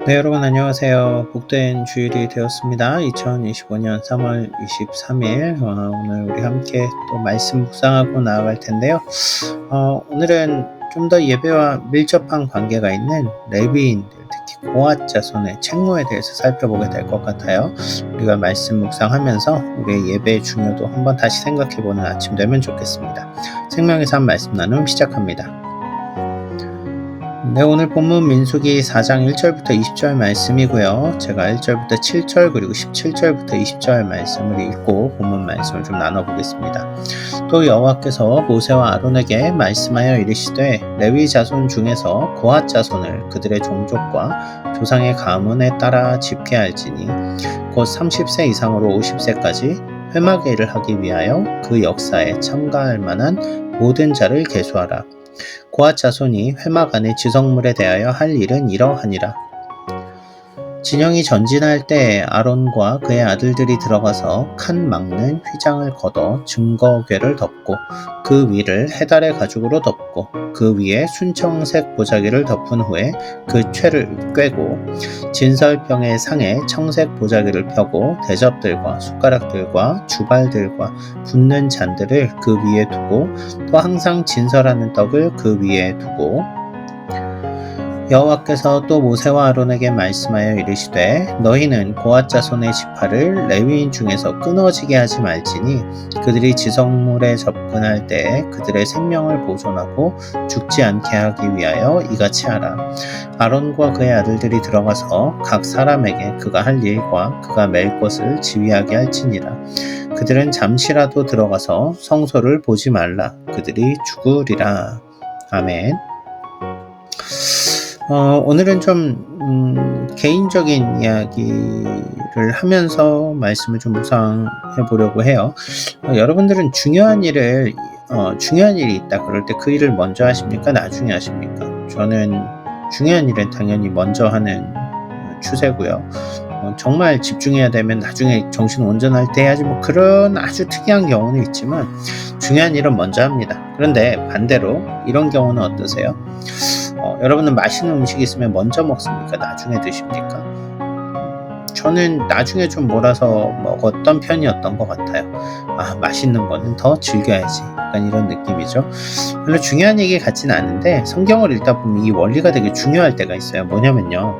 네, 여러분 안녕하세요. 복된 주일이 되었습니다. 2025년 3월 23일 오늘 우리 함께 또 말씀 묵상하고 나아갈 텐데요. 오늘은 좀 더 예배와 밀접한 관계가 있는 레위인들, 특히 고앗 자손의 책무에 대해서 살펴보게 될 것 같아요. 우리가 말씀 묵상하면서 우리의 예배의 중요도 한번 다시 생각해보는 아침 되면 좋겠습니다. 생명의 삶 말씀 나눔 시작합니다. 네, 오늘 본문 민수기 4장 1절부터 20절 말씀이고요. 제가 1절부터 7절 그리고 17절부터 20절 말씀을 읽고 본문 말씀을 좀 나눠보겠습니다. 또 여호와께서 모세와 아론에게 말씀하여 이르시되 레위 자손 중에서 고앗 자손을 그들의 종족과 조상의 가문에 따라 집계할지니 곧 30세 이상으로 50세까지 회막의 일을 하기 위하여 그 역사에 참가할 만한 모든 자를 계수하라. 고앗 자손이 회막 안의 지성물에 대하여 할 일은 이러하니라. 진영이 전진할 때 아론과 그의 아들들이 들어가서 칸 막는 휘장을 걷어 증거궤를 덮고 그 위를 해달의 가죽으로 덮고 그 위에 순청색 보자기를 덮은 후에 그 채를 꿰고 진설병의 상에 청색 보자기를 펴고 대접들과 숟가락들과 주발들과 붓는 잔들을 그 위에 두고 또 항상 진설하는 떡을 그 위에 두고 여호와께서 또 모세와 아론에게 말씀하여 이르시되 너희는 고앗 자손의 지파를 레위인 중에서 끊어지게 하지 말지니 그들이 지성물에 접근할 때에 그들의 생명을 보존하고 죽지 않게 하기 위하여 이같이 하라. 아론과 그의 아들들이 들어가서 각 사람에게 그가 할 일과 그가 맬 것을 지휘하게 할지니라. 그들은 잠시라도 들어가서 성소를 보지 말라. 그들이 죽으리라. 아멘. 오늘은 좀 개인적인 이야기를 하면서 말씀을 좀 묵상해 보려고 해요. 여러분들은 중요한 일이 있다 그럴 때 그 일을 먼저 하십니까? 나중에 하십니까? 저는 중요한 일은 당연히 먼저 하는 추세고요. 정말 집중해야 되면 나중에 정신 온전할 때 해야지 뭐 그런 아주 특이한 경우는 있지만 중요한 일은 먼저 합니다. 그런데 반대로 이런 경우는 어떠세요? 여러분은 맛있는 음식이 있으면 먼저 먹습니까? 나중에 드십니까? 저는 나중에 좀 몰아서 먹었던 편이었던 것 같아요. 맛있는 거는 더 즐겨야지. 약간 이런 느낌이죠. 별로 중요한 얘기 같지는 않은데 성경을 읽다 보면 이 원리가 되게 중요할 때가 있어요. 뭐냐면요.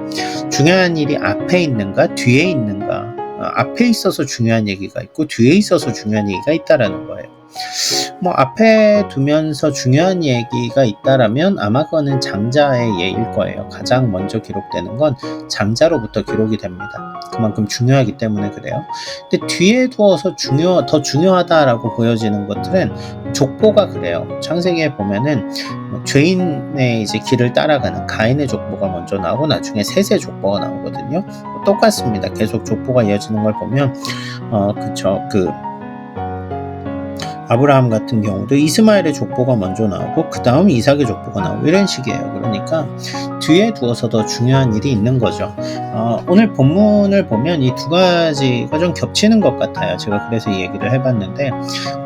중요한 일이 앞에 있는가 뒤에 있는가. 앞에 있어서 중요한 얘기가 있고 뒤에 있어서 중요한 얘기가 있다라는 거예요. 앞에 두면서 중요한 얘기가 있다라면 아마 그거는 장자의 예일 거예요. 가장 먼저 기록되는 건 장자로부터 기록이 됩니다. 그만큼 중요하기 때문에 그래요. 근데 뒤에 두어서 더 중요하다라고 보여지는 것들은 족보가 그래요. 창세기에 보면은 죄인의 이제 길을 따라가는 가인의 족보가 먼저 나오고 나중에 셋의 족보가 나오거든요. 똑같습니다. 계속 족보가 이어지는 걸 보면 아브라함 같은 경우도 이스마엘의 족보가 먼저 나오고 그 다음 이삭의 족보가 나오고 이런 식이에요. 그러니까 뒤에 두어서 더 중요한 일이 있는 거죠. 오늘 본문을 보면 이 두 가지가 좀 겹치는 것 같아요. 제가 그래서 이 얘기를 해봤는데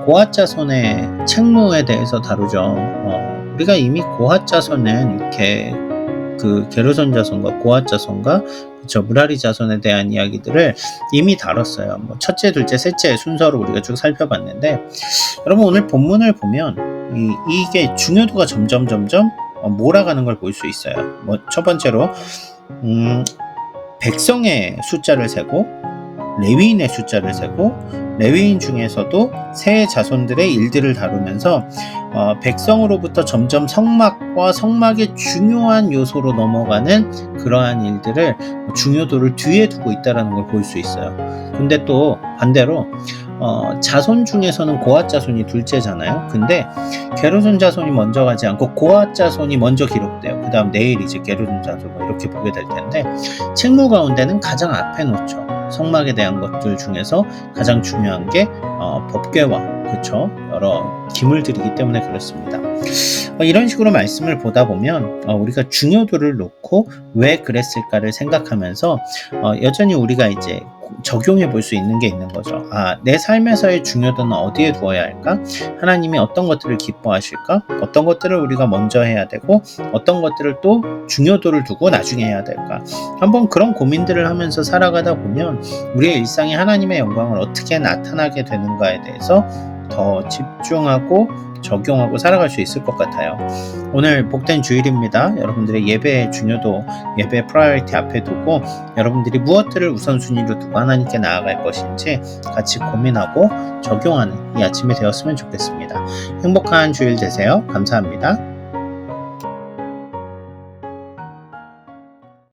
고앗 자손의 책무에 대해서 다루죠. 우리가 이미 고앗 자손은 게르손 자손과 고앗 자손과 무라리 자손에 대한 이야기들을 이미 다뤘어요. 첫째, 둘째, 셋째 순서로 우리가 쭉 살펴봤는데 여러분 오늘 본문을 보면 이게 중요도가 점점 몰아가는 걸 볼 수 있어요. 첫 번째로 백성의 숫자를 세고 레위인의 숫자를 세고 레위인 중에서도 세 자손들의 일들을 다루면서 백성으로부터 점점 성막과 성막의 중요한 요소로 넘어가는 그러한 일들을 중요도를 뒤에 두고 있다는 걸 볼 수 있어요. 근데 또 반대로 자손 중에서는 고앗 자손이 둘째잖아요. 근데 게르손 자손이 먼저 가지 않고 고앗 자손이 먼저 기록돼요. 그 다음 내일 이제 게르손 자손 이렇게 보게 될 텐데 책무 가운데는 가장 앞에 놓죠. 성막에 대한 것들 중에서 가장 중요한 게 법궤와 여러 기물들이기 때문에 그렇습니다. 이런 식으로 말씀을 보다 보면 우리가 중요도를 놓고 왜 그랬을까를 생각하면서 여전히 우리가 이제 적용해 볼 수 있는 게 있는 거죠. 내 삶에서의 중요도는 어디에 두어야 할까? 하나님이 어떤 것들을 기뻐하실까? 어떤 것들을 우리가 먼저 해야 되고 어떤 것들을 또 중요도를 두고 나중에 해야 될까? 한번 그런 고민들을 하면서 살아가다 보면 우리의 일상에 하나님의 영광을 어떻게 나타나게 되는가에 대해서 더 집중하고 적용하고 살아갈 수 있을 것 같아요. 오늘 복된 주일입니다. 여러분들의 예배의 중요도, 예배 프라이어리티 앞에 두고 여러분들이 무엇들을 우선순위로 두고 하나님께 나아갈 것인지 같이 고민하고 적용하는 이 아침이 되었으면 좋겠습니다. 행복한 주일 되세요. 감사합니다.